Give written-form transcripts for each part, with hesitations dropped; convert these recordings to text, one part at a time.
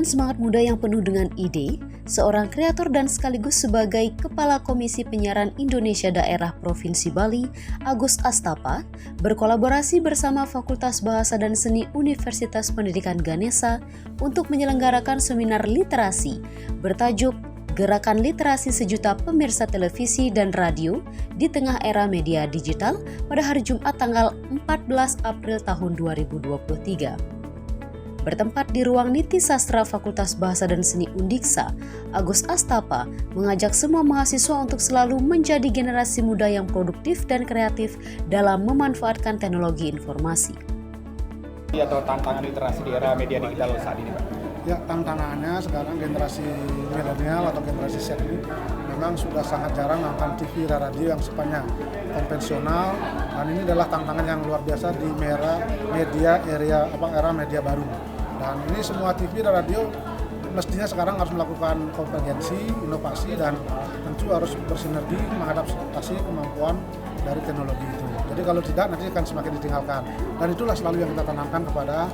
Dengan semangat muda yang penuh dengan ide, seorang kreator dan sekaligus sebagai Kepala Komisi Penyiaran Indonesia Daerah Provinsi Bali, Agus Astapa, berkolaborasi bersama Fakultas Bahasa dan Seni Universitas Pendidikan Ganesha untuk menyelenggarakan seminar literasi bertajuk Gerakan Literasi Sejuta Pemirsa Televisi dan Radio di Tengah Era Media Digital pada hari Jumat tanggal 14 April tahun 2023. Bertempat di ruang Niti Sastra Fakultas Bahasa dan Seni Undiksa, Agus Astapa mengajak semua mahasiswa untuk selalu menjadi generasi muda yang produktif dan kreatif dalam memanfaatkan teknologi informasi. Atau tantangan literasi di era media digital saat ini, Pak? Ya, tantangannya sekarang generasi milenial atau generasi Z ini memang sudah sangat jarang nonton TV dan radio yang sifatnya konvensional, dan ini adalah tantangan yang luar biasa di era media baru. Dan ini semua TV dan radio mestinya sekarang harus melakukan konvergensi, inovasi, dan tentu harus bersinergi mengadaptasi kemampuan dari teknologi itu. Jadi kalau tidak nanti akan semakin ditinggalkan. Dan itulah selalu yang kita tanamkan kepada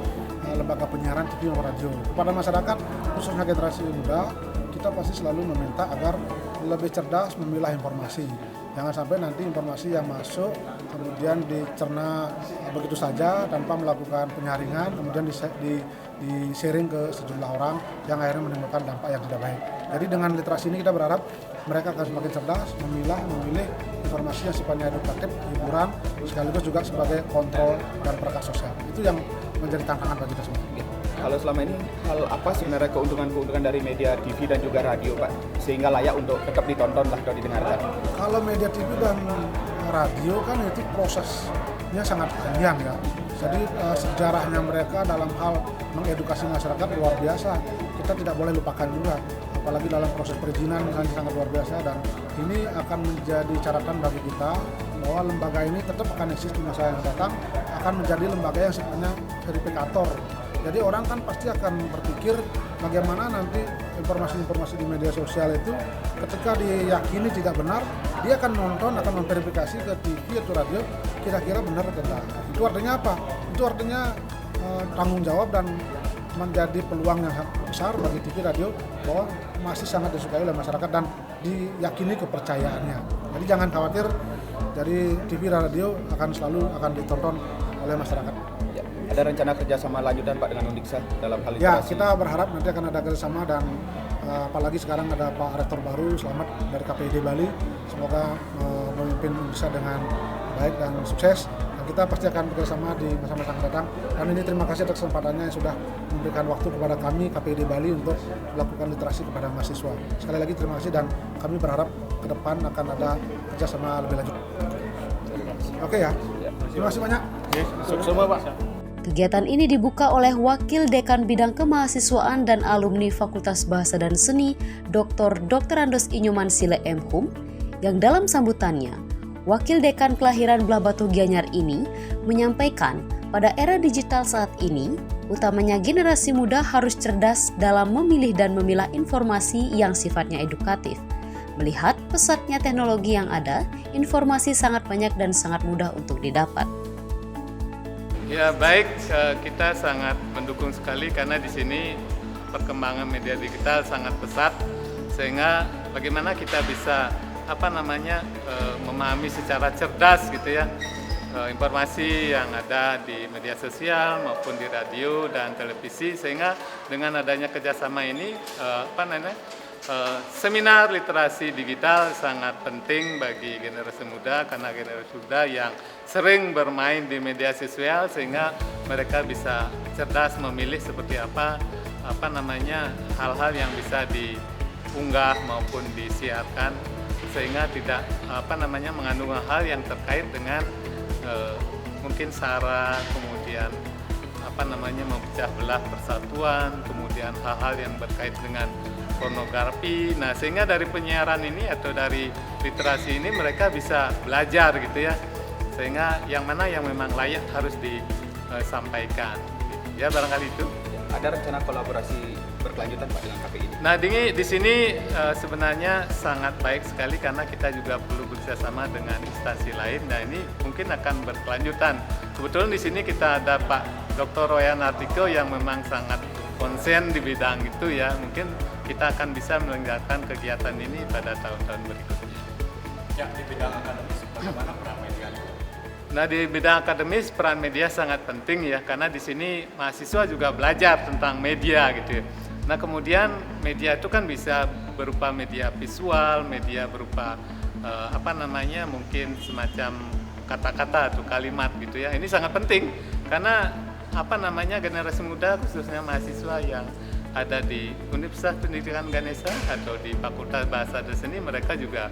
lembaga penyiaran TV dan radio. Kepada masyarakat, khususnya generasi muda, kita pasti selalu meminta agar lebih cerdas memilah informasi. Jangan sampai nanti informasi yang masuk kemudian dicerna begitu saja tanpa melakukan penyaringan, kemudian di-sharing ke sejumlah orang yang akhirnya menimbulkan dampak yang tidak baik. Jadi dengan literasi ini kita berharap mereka akan semakin cerdas, memilih informasi yang sifatnya edukatif, hiburan, sekaligus juga sebagai kontrol dan perangkat sosial. Itu yang menjadi tantangan bagi kita semua. Kalau selama ini, hal apa sebenarnya keuntungan dari media TV dan juga radio, Pak? Sehingga layak untuk tetap ditonton atau didengarkan? Kalau media TV dan radio kan itu prosesnya sangat panjang ya. Jadi sejarahnya mereka dalam hal mengedukasi masyarakat luar biasa. Kita tidak boleh lupakan juga. Apalagi dalam proses perizinan sangat luar biasa, dan ini akan menjadi catatan bagi kita bahwa lembaga ini tetap akan eksis di masa yang datang, akan menjadi lembaga yang sifatnya verifikator. Jadi orang kan pasti akan berpikir bagaimana nanti informasi-informasi di media sosial itu ketika diyakini tidak benar, dia akan nonton, akan memverifikasi ke TV atau radio kira-kira benar atau tidak. Itu artinya apa? Itu artinya tanggung jawab dan menjadi peluang yang besar bagi TV radio bahwa masih sangat disukai oleh masyarakat dan diyakini kepercayaannya. Jadi jangan khawatir, dari TV dan radio akan ditonton oleh masyarakat. Ya, ada rencana kerjasama lanjutan, Pak, dengan Undiksa dalam hal literasi? Ya, kita berharap nanti akan ada kerjasama, dan apalagi sekarang ada Pak Rektor baru, selamat, dari KPID Bali. Semoga memimpin Undiksa dengan baik dan sukses. Kita pasti akan bekerjasama di masa-masa yang datang. Dan ini terima kasih atas kesempatannya yang sudah memberikan waktu kepada kami KPID Bali untuk melakukan literasi kepada mahasiswa. Sekali lagi terima kasih, dan kami berharap ke depan akan ada kerjasama lebih lanjut. Oke ya, terima kasih banyak. Sukses semua, Pak. Kegiatan ini dibuka oleh Wakil Dekan Bidang Kemahasiswaan dan Alumni Fakultas Bahasa dan Seni, Dr. Andos Inyoman Sile M. Hum, yang dalam sambutannya, Wakil Dekan kelahiran Belah Batu Gianyar ini menyampaikan pada era digital saat ini, utamanya generasi muda harus cerdas dalam memilih dan memilah informasi yang sifatnya edukatif. Melihat pesatnya teknologi yang ada, informasi sangat banyak dan sangat mudah untuk didapat. Ya baik, kita sangat mendukung sekali karena di sini perkembangan media digital sangat pesat, sehingga bagaimana kita bisa memahami secara cerdas gitu ya informasi yang ada di media sosial maupun di radio dan televisi, sehingga dengan adanya kerjasama ini seminar literasi digital sangat penting bagi generasi muda, karena generasi muda yang sering bermain di media sosial sehingga mereka bisa cerdas memilih seperti apa hal-hal yang bisa diunggah maupun disiarkan, sehingga tidak mengandung hal yang terkait dengan mungkin sara, kemudian memecah belah persatuan, kemudian hal-hal yang berkait dengan pornografi. Nah, sehingga dari penyiaran ini atau dari literasi ini mereka bisa belajar gitu ya, sehingga yang mana yang memang layak harus disampaikan. Ya, barangkali itu. Ada rencana kolaborasi berkelanjutan, Pak, dengan KPI? Nah, di sini sebenarnya sangat baik sekali karena kita juga perlu bekerjasama dengan instansi lain. Nah, ini mungkin akan berkelanjutan. Kebetulan di sini kita ada Pak Dr. Royan Artiko yang memang sangat konsen di bidang itu ya, mungkin kita akan bisa menyelenggarakan kegiatan ini pada tahun-tahun berikutnya. Ya, di bidang akademis bagaimana peran media? Nah, di bidang akademis peran media sangat penting ya, karena di sini mahasiswa juga belajar tentang media gitu ya. Nah, kemudian media itu kan bisa berupa media visual, media berupa mungkin semacam kata-kata atau kalimat gitu ya. Ini sangat penting karena generasi muda khususnya mahasiswa yang ada di Universitas Pendidikan Ganesha atau di Fakultas Bahasa dan Seni, mereka juga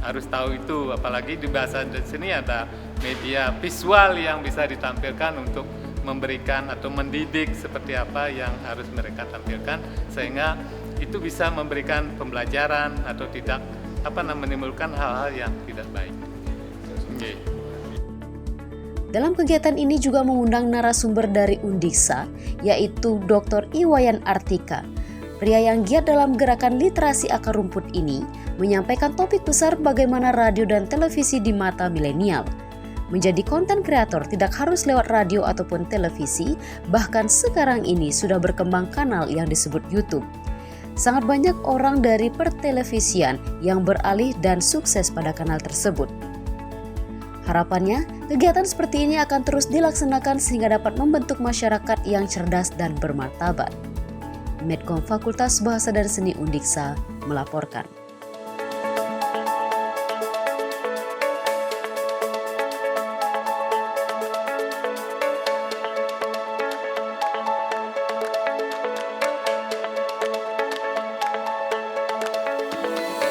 harus tahu itu, apalagi di Bahasa dan Seni ada media visual yang bisa ditampilkan untuk memberikan atau mendidik seperti apa yang harus mereka tampilkan, sehingga itu bisa memberikan pembelajaran atau tidak menimbulkan hal-hal yang tidak baik. Okay. Dalam kegiatan ini juga mengundang narasumber dari Undiksa, yaitu Dr. Iwayan Artika. Pria yang giat dalam gerakan literasi akar rumput ini menyampaikan topik besar bagaimana radio dan televisi di mata milenial. Menjadi konten kreator tidak harus lewat radio ataupun televisi, bahkan sekarang ini sudah berkembang kanal yang disebut YouTube. Sangat banyak orang dari pertelevisian yang beralih dan sukses pada kanal tersebut. Harapannya, kegiatan seperti ini akan terus dilaksanakan sehingga dapat membentuk masyarakat yang cerdas dan bermartabat. Medcom Fakultas Bahasa dan Seni Undiksa melaporkan.